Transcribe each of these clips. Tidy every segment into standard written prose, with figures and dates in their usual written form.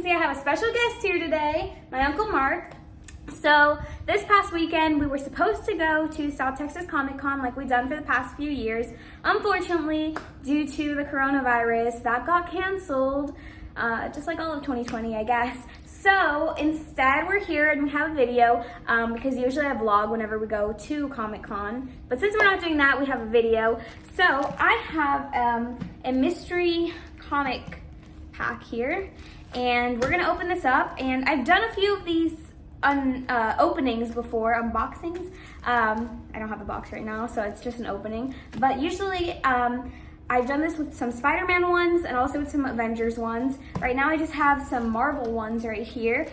see, I have a special guest here today, my Uncle Mark. So this past weekend, we were supposed to go to South Texas Comic Con like we've done for the past few years. Unfortunately, due to the coronavirus, that got canceled, just like all of 2020, I guess. So instead, we're here and we have a video because usually I vlog whenever we go to Comic Con. But since we're not doing that, we have a video. So I have a mystery comic pack here, and we're gonna open this up. And I've done a few of these openings before, unboxings. I don't have the box right now, so it's just an opening. But usually I've done this with some Spider-Man ones and also with some Avengers ones. Right now I just have some Marvel ones right here.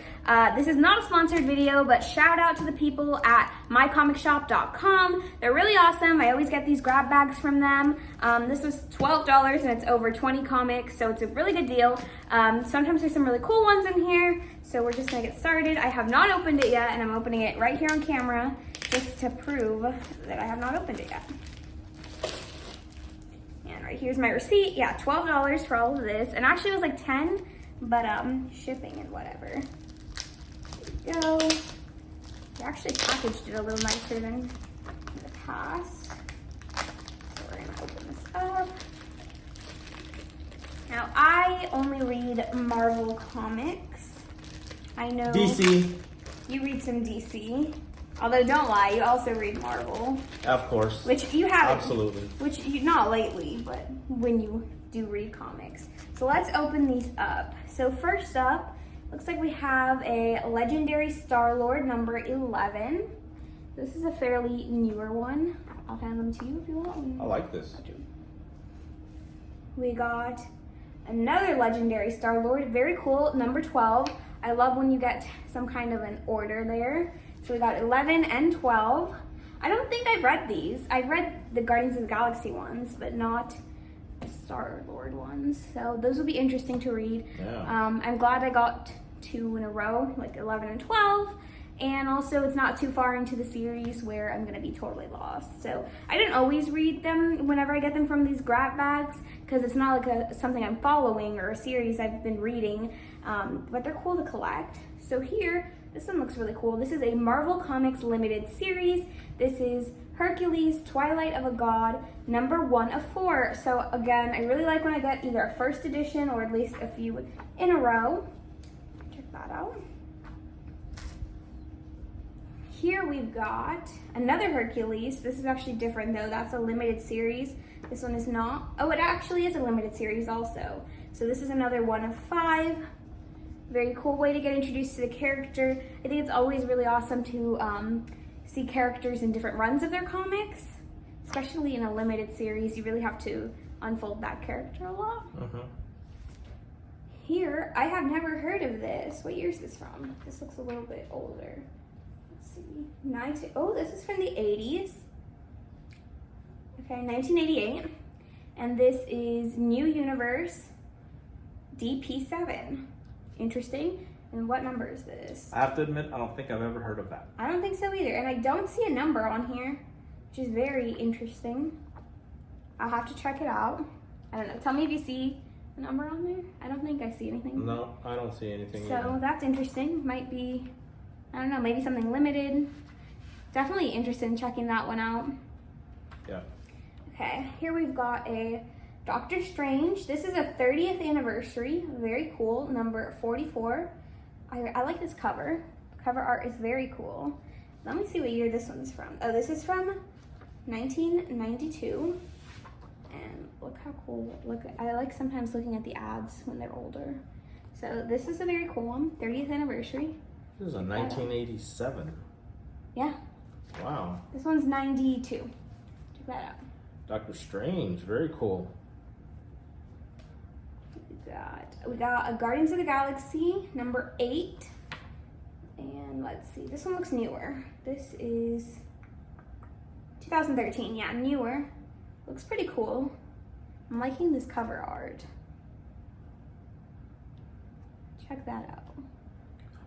This is not a sponsored video, but shout out to the people at mycomicshop.com. They're really awesome. I always get these grab bags from them. This was $12 and it's over 20 comics, so it's a really good deal. Sometimes there's some really cool ones in here, so we're just gonna get started. I have not opened it yet, and I'm opening it right here on camera just to prove that I have not opened it yet. Right, here's my receipt. Yeah, $12 for all of this. And actually it was like 10, but shipping and whatever. There we go. They actually packaged it a little nicer than in the past. So we're gonna open this up. Now I only read Marvel comics. I know DC. You read some DC. Although, don't lie, you also read Marvel. Of course. Which you haven't. Absolutely. Which you, not lately, but when you do read comics. So let's open these up. So first up, looks like we have a Legendary Star-Lord number 11. This is a fairly newer one. I'll hand them to you if you want. I like this. We got another Legendary Star-Lord, very cool, number 12. I love when you get some kind of an order there. So we got 11 and 12. I don't think I've read these. I've read the Guardians of the Galaxy ones, but not the Star-Lord ones. So those will be interesting to read. Yeah. I'm glad I got 2 in a row, like 11 and 12. And also it's not too far into the series where I'm gonna be totally lost. So I didn't always read them whenever I get them from these grab bags, because it's not like something I'm following or a series I've been reading, but they're cool to collect. So here, this one looks really cool. This is a Marvel Comics limited series. This is Hercules, Twilight of a God, number 1 of 4. So again, I really like when I get either a first edition or at least a few in a row. Check that out. Here we've got another Hercules. This is actually different though. That's a limited series. This one is not. Oh, it actually is a limited series also. So this is another 1 of 5. Very cool way to get introduced to the character. I think it's always really awesome to see characters in different runs of their comics, especially in a limited series. You really have to unfold that character a lot. Here, I have never heard of this. What year is this from? This looks a little bit older. Let's see. Oh, this is from the 80s. Okay, 1988. And this is New Universe DP7. Interesting. And what number is this? I have to admit, I don't think I've ever heard of that. I don't think so either. And I don't see a number on here, which is very interesting. I'll have to check it out. I don't know. Tell me if you see a number on there. I don't think I see anything. No, I don't see anything So either. that's interesting. Might be, I don't know, maybe something limited. Definitely interested in checking that one out. Yeah. Okay, here we've got a Doctor Strange. This is a 30th anniversary. Very cool. Number 44. I like this cover. Cover art is very cool. Let me see what year this one's from. Oh, this is from 1992. And look how cool. Look, I like sometimes looking at the ads when they're older. So this is a very cool one. 30th anniversary. This is a 1987. Yeah. Wow. This one's 92. Check that out. Doctor Strange. Very cool. We got a Guardians of the Galaxy, number 8. And let's see, this one looks newer. This is 2013, yeah, newer. Looks pretty cool. I'm liking this cover art. Check that out.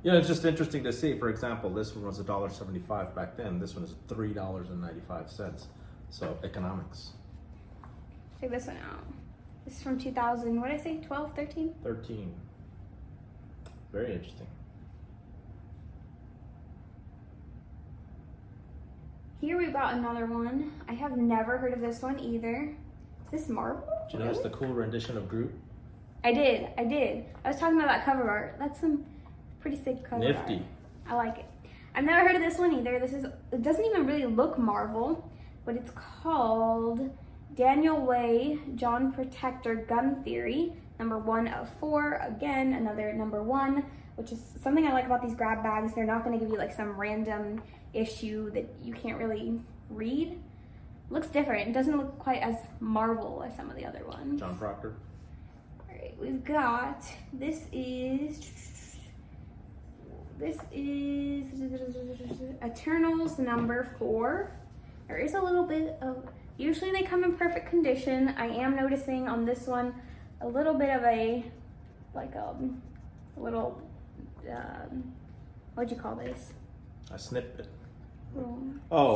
Yeah, it's just interesting to see. For example, this one was $1.75 back then. This one is $3.95. So economics. Check this one out. This is from 2000, what did I say, 12, 13? 13. Very interesting. Here we've got another one. I have never heard of this one either. Is this Marvel? Did you notice the cool rendition of Groot? I did. I was talking about that cover art. That's some pretty sick cover art. Nifty. I like it. I've never heard of this one either. It doesn't even really look Marvel, but it's called Daniel Way, John Protector Gun Theory, number 1 of 4. Again, another number 1, which is something I like about these grab bags. They're not going to give you like some random issue that you can't really read. Looks different. It doesn't look quite as Marvel as some of the other ones. John Proctor. All right, we've got, this is Eternals number 4. There is a little bit of, usually they come in perfect condition. I am noticing on this one a little bit of a, like a little, what'd you call this? A snippet. See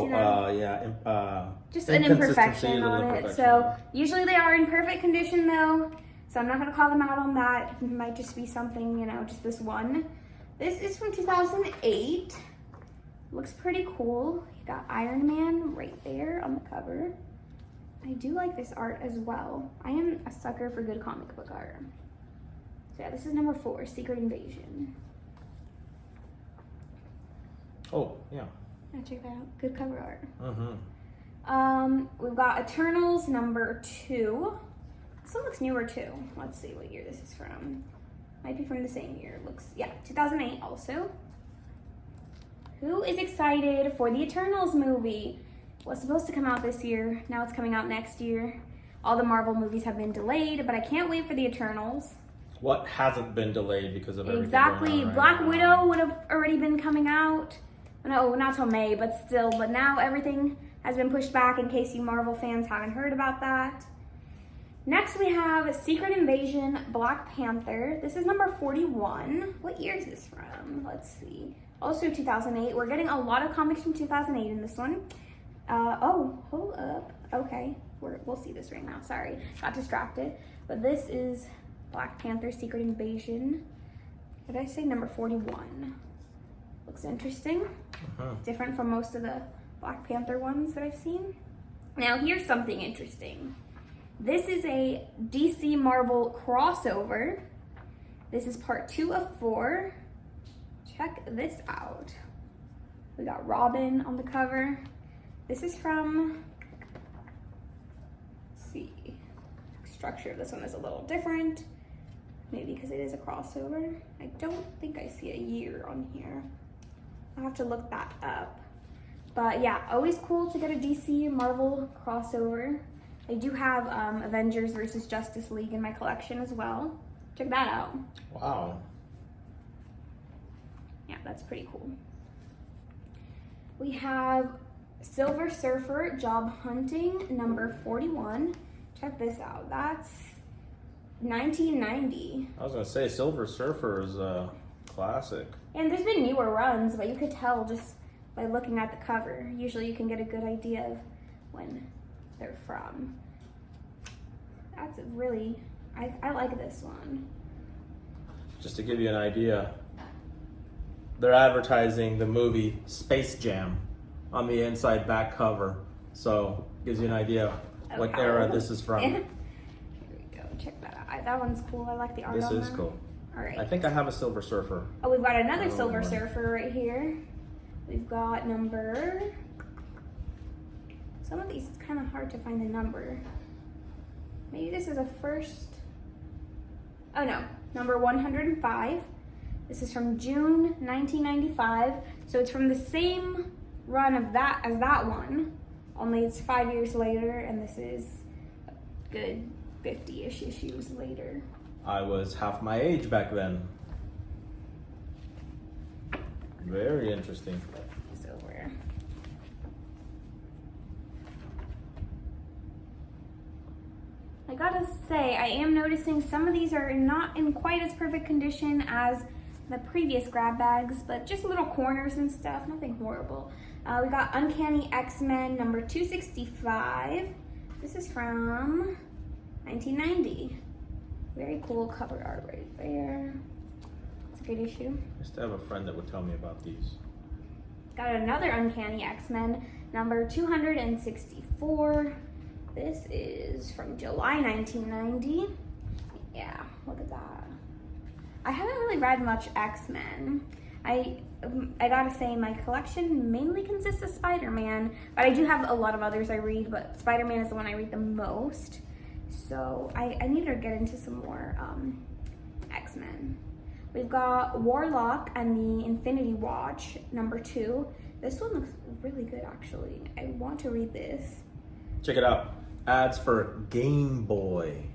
that? Yeah. Just an Inconsistency, imperfection a little on it. imperfection. So usually they are in perfect condition though. So I'm not gonna call them out on that. It might just be something, you know, just this one. This is from 2008. Looks pretty cool. You got Iron Man right there on the cover. I do like this art as well. I am a sucker for good comic book art. So yeah, this is number 4, Secret Invasion. Oh, yeah. Yeah, check that out. Good cover art. Mm-hmm. We've got Eternals number 2. This one looks newer too. Let's see what year this is from. Might be from the same year. Looks, yeah, 2008 also. Who is excited for the Eternals movie? Was supposed to come out this year. Now it's coming out next year. All the Marvel movies have been delayed, but I can't wait for the Eternals. What hasn't been delayed because of everything Exactly. going on right Black now? Widow would have already been coming out. No, not till May, but still. But now everything has been pushed back in case you Marvel fans haven't heard about that. Next we have Secret Invasion Black Panther. This is number 41. What year is this from? Let's see. Also 2008. We're getting a lot of comics from 2008 in this one. Oh, hold up. Okay, we'll see this right now. Sorry, got distracted. But this is Black Panther Secret Invasion. Did I say number 41? Looks interesting. Uh-huh. Different from most of the Black Panther ones that I've seen. Now here's something interesting. This is a DC Marvel crossover. This is part 2 of 4. Check this out. We got Robin on the cover. This is from, let's see, structure of this one is a little different. Maybe because it is a crossover. I don't think I see a year on here. I'll have to look that up. But yeah, always cool to get a DC Marvel crossover. I do have Avengers versus Justice League in my collection as well. Check that out. Wow. Yeah, that's pretty cool. We have Silver Surfer Job Hunting number 41. Check this out. That's 1990. I was gonna say Silver Surfer is a classic. And there's been newer runs, but you could tell just by looking at the cover. Usually you can get a good idea of when they're from. That's really, I like this one. Just to give you an idea, they're advertising the movie Space Jam on the inside back cover. So gives you an idea what era this is from. Here we go, check that out. That one's cool. I like the art This on is that. cool. All right. I think I have a Silver Surfer. Oh, we've got another Oh, Silver Lord. Surfer right here. We've got number, some of these, it's kind of hard to find the number. Maybe this is a first, oh no, number 105. This is from June 1995. So it's from the same run of that as that one, only it's 5 years later, and this is a good 50-ish issues later. I was half my age back then. Very interesting. So we're, I gotta say, I am noticing some of these are not in quite as perfect condition as the previous grab bags, but just little corners and stuff, nothing horrible. We got Uncanny X-Men number 265. This is from 1990. Very cool cover art right there. a good issue. I used to have a friend that would tell me about these. Got another Uncanny X-Men, number 264. This is from July 1990. Yeah, look at that. I haven't really read much X-Men. I gotta say, my collection mainly consists of Spider-Man, but I do have a lot of others I read, but Spider-Man is the one I read the most. So I need to get into some more X-Men. We've got Warlock and the Infinity Watch, number 2. This one looks really good, actually. I want to read this. Check it out. Ads for Game Boy.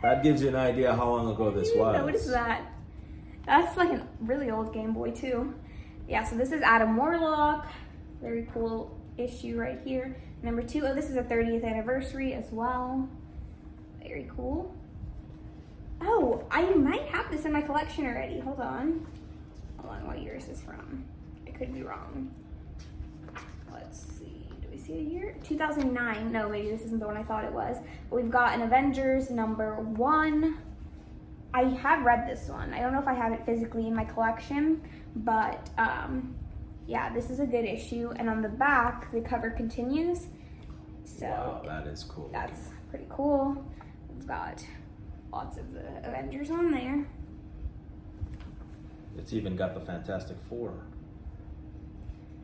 That gives you an idea how long ago this was. What is that? That's like a really old Game Boy, too. Yeah, so this is Adam Warlock. Very cool issue right here. Number 2. Oh, this is a 30th anniversary as well. Very cool. Oh, I might have this in my collection already. Hold on. What year is this from? I could be wrong. Let's see. Do we see a year? 2009. No, maybe this isn't the one I thought it was. But we've got an Avengers number 1. I have read this one. I don't know if I have it physically in my collection, but yeah, this is a good issue. And on the back, the cover continues. So wow, that is cool. That's pretty cool. We've got lots of the Avengers on there. It's even got the Fantastic Four.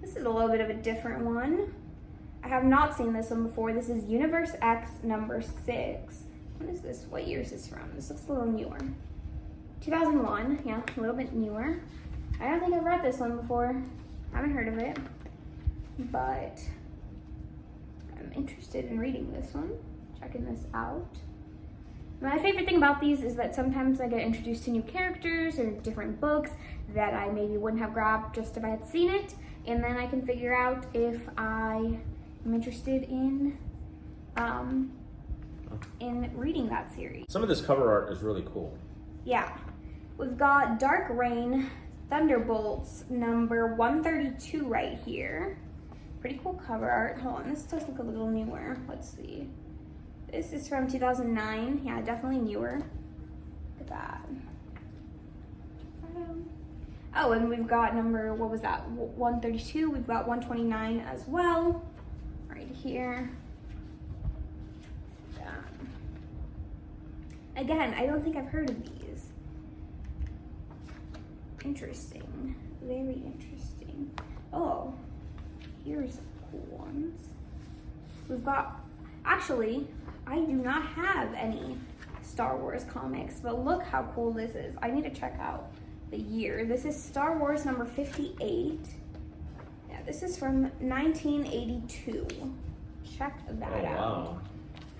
This is a little bit of a different one. I have not seen this one before. This is Universe X number 6. What is this? What year is this from? This looks a little newer. 2001, yeah, a little bit newer. I don't think I've read this one before. Haven't heard of it, but I'm interested in reading this one, checking this out. My favorite thing about these is that sometimes I get introduced to new characters or different books that I maybe wouldn't have grabbed just if I had seen it, and then I can figure out if I am interested in reading that series. Some of this cover art is really cool. Yeah. We've got Dark Reign Thunderbolts number 132 right here. Pretty cool cover art. Hold on, this does look a little newer. Let's see. This is from 2009. Yeah, definitely newer. Look at that. Oh, and we've got number, what was that? 132. We've got 129 as well. Right here. Again, I don't think I've heard of these. Interesting. Very interesting. Oh, here's cool ones. We've got, actually, I do not have any Star Wars comics, but look how cool this is. I need to check out the year. This is Star Wars number 58. Yeah, this is from 1982. Check that out. Wow.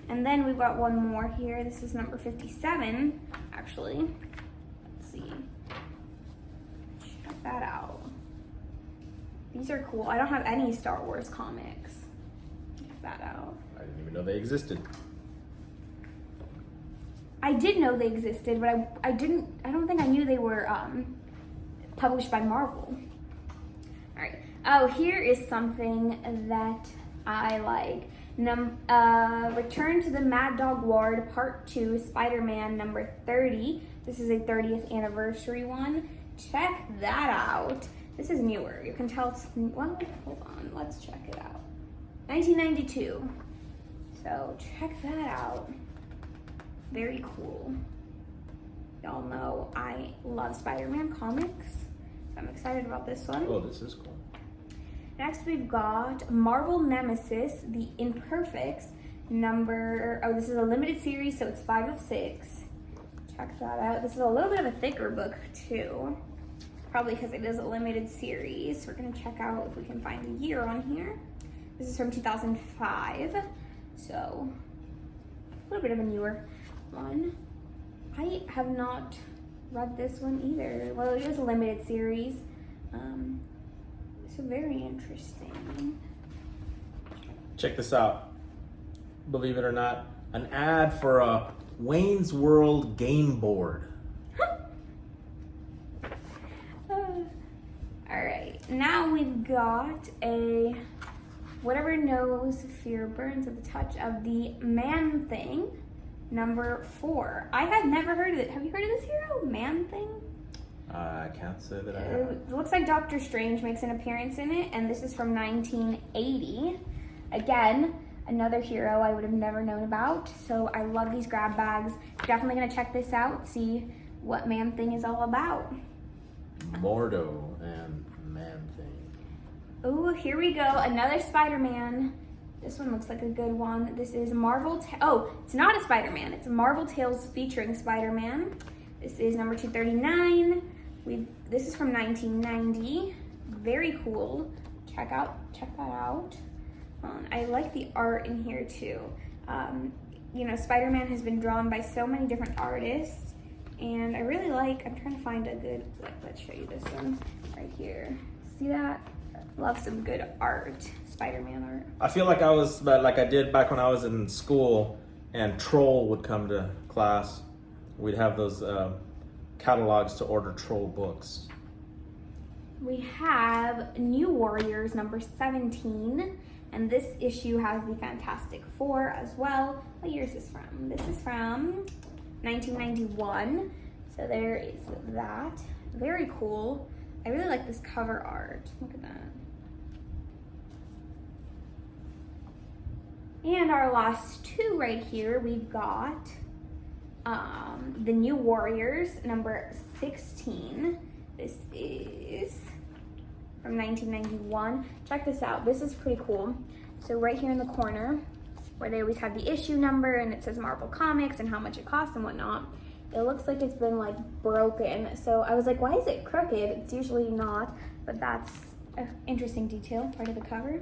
And then we've got one more here. This is number 57, actually. Let's see. Check that out. These are cool. I don't have any Star Wars comics. Check that out. I didn't even know they existed. I did know they existed, but I don't think I knew they were published by Marvel. All right. Oh, here is something that I like. Return to the Mad Dog Ward Part 2, Spider-Man number 30. This is a 30th anniversary one. Check that out. This is newer. You can tell it's, well, hold on. Let's check it out. 1992. So check that out. Very cool. Y'all know I love Spider-Man comics. So I'm excited about this one. Oh, this is cool. Next, we've got Marvel Nemesis, The Imperfects, number, oh, this is a limited series, so it's 5 of 6. Check that out. This is a little bit of a thicker book, too. Probably because it is a limited series. We're going to check out if we can find a year on here. This is from 2005, so a little bit of a newer one. I have not read this one either. Well, it was a limited series. So very interesting. Check this out. Believe it or not, an ad for a Wayne's World game board. All right, now we've got a Whatever Knows Fear Burns at the Touch of the Man-Thing, number 4. I had never heard of it. Have you heard of this hero, Man-Thing? I can't say that I have. It looks like Doctor Strange makes an appearance in it, and this is from 1980. Again, another hero I would have never known about, so I love these grab bags. Definitely gonna check this out, see what Man-Thing is all about. Mordo and Man-Thing. Oh, here we go, another Spider-Man. This one looks like a good one. This is it's not a Spider-Man, it's Marvel Tales featuring Spider-Man. This is number 239. This is from 1990. Very cool. Check that out. I like the art in here too. Spider-Man has been drawn by so many different artists, and I really like. I'm trying to find a good. Let's show you this one right here. See that? Love some good art, Spider-Man art. I feel like I did back when I was in school, and Troll would come to class. We'd have those catalogs to order Troll books. We have New Warriors number 17, and this issue has the Fantastic Four as well. What year is this from? This is from 1991. So there is that. Very cool. I really like this cover art. Look at that. And our last two right here, we've got the New Warriors, number 16. This is from 1991. Check this out. This is pretty cool. So right here in the corner, where they always have the issue number and it says Marvel Comics and how much it costs and whatnot, it looks like it's been like broken. So I was like, why is it crooked? It's usually not, but that's an interesting detail, part of the cover.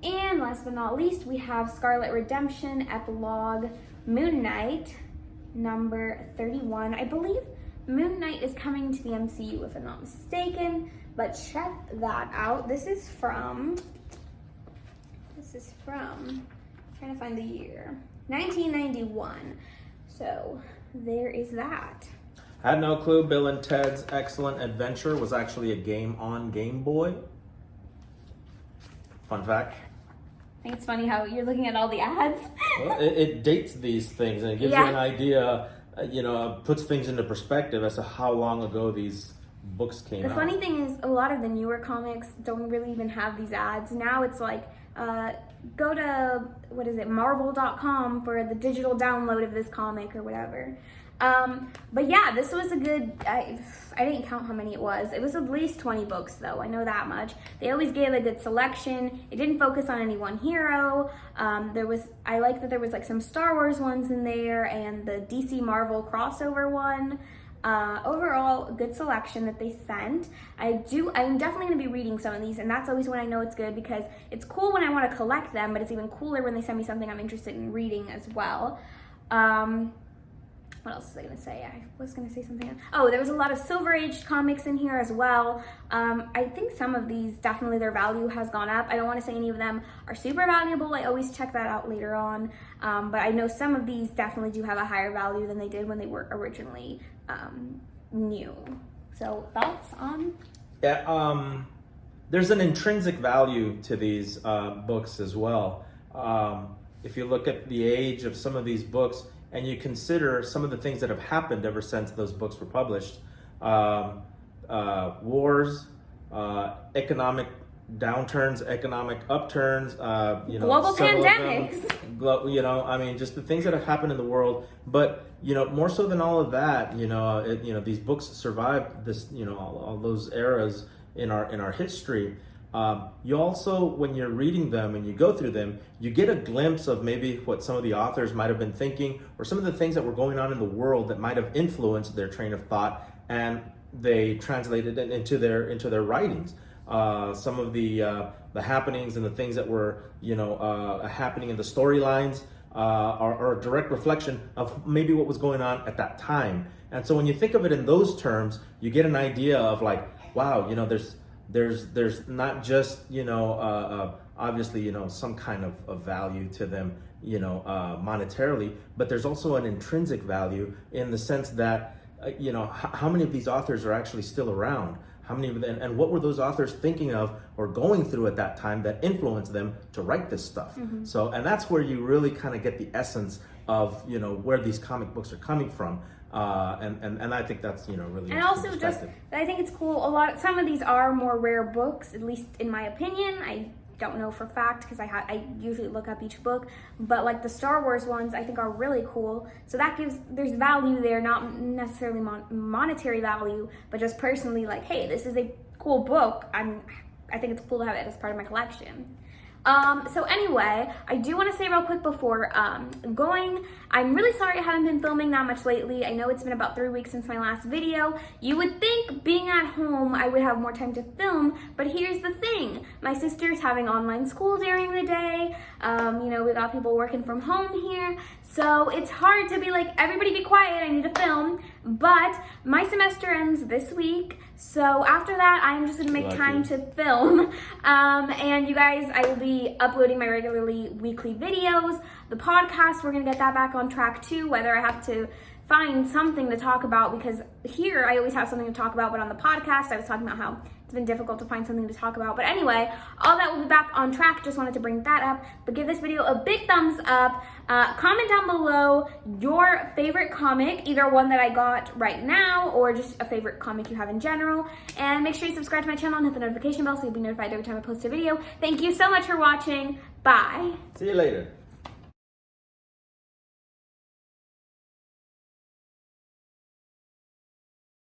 And last but not least, we have Scarlet Redemption Epilogue Moon Knight, number 31. I believe Moon Knight is coming to the MCU if I'm not mistaken, but check that out. This is from, trying to find the year, 1991. So there is that. I had no clue Bill and Ted's Excellent Adventure was actually a game on Game Boy. Fun fact. I think it's funny how you're looking at all the ads. Well, it dates these things and it gives you an idea, puts things into perspective as to how long ago these books came out. The funny thing is, a lot of the newer comics don't really even have these ads. Now it's like, go to, marvel.com for the digital download of this comic or whatever. But yeah, this was a good, I didn't count how many it was. It was at least 20 books though, I know that much. They always gave a good selection. It didn't focus on any one hero. I like that there was like some Star Wars ones in there and the DC Marvel crossover one. Overall, a good selection that they sent. I'm definitely going to be reading some of these, and that's always when I know it's good, because it's cool when I want to collect them, but it's even cooler when they send me something I'm interested in reading as well. What else was I going to say? I was going to say something else. Oh, there was a lot of Silver Age comics in here as well. I think some of these, definitely their value has gone up. I don't want to say any of them are super valuable. I always check that out later on. But I know some of these definitely do have a higher value than they did when they were originally new. So thoughts on? Yeah, there's an intrinsic value to these books as well. If you look at the age of some of these books, and you consider some of the things that have happened ever since those books were published, wars, economic downturns, economic upturns, global pandemics, just the things that have happened in the world. But more so than all of that, these books survived this, all those eras in our history. You also, when you're reading them and you go through them, you get a glimpse of maybe what some of the authors might have been thinking, or some of the things that were going on in the world that might have influenced their train of thought, and they translated it into their writings. Some of the happenings and the things that were happening in the storylines are a direct reflection of maybe what was going on at that time. And so when you think of it in those terms, you get an idea of like, wow, there's not just obviously some kind of value to them monetarily, but there's also an intrinsic value in the sense that how many of these authors are actually still around, how many of them, and what were those authors thinking of or going through at that time that influenced them to write this stuff. Mm-hmm. So, and that's where you really kind of get the essence of where these comic books are coming from. And I think that's really And interesting also just, perspective. I think it's cool. Some of these are more rare books, at least in my opinion. I don't know for fact because I usually look up each book, but like the Star Wars ones I think are really cool. So there's value there, not necessarily monetary value, but just personally like, hey, this is a cool book. I think it's cool to have it as part of my collection. So anyway, I do want to say real quick before going, I'm really sorry I haven't been filming that much lately. I know it's been about 3 weeks since my last video. You would think being at home I would have more time to film, but here's the thing. My sister's having online school during the day. We got people working from home here. So it's hard to be like, everybody be quiet, I need to film. But my semester ends this week. So after that, I'm just gonna make time to film. And you guys, I will be uploading my regularly weekly videos. The podcast, we're gonna get that back on track too, whether I have to find something to talk about, because here I always have something to talk about, but on the podcast, I was talking about how it's been difficult to find something to talk about. But anyway, all that will be back on track. Just wanted to bring that up. But give this video a big thumbs up. Comment down below your favorite comic, either one that I got right now or just a favorite comic you have in general. And make sure you subscribe to my channel and hit the notification bell so you'll be notified every time I post a video. Thank you so much for watching. Bye. See you later.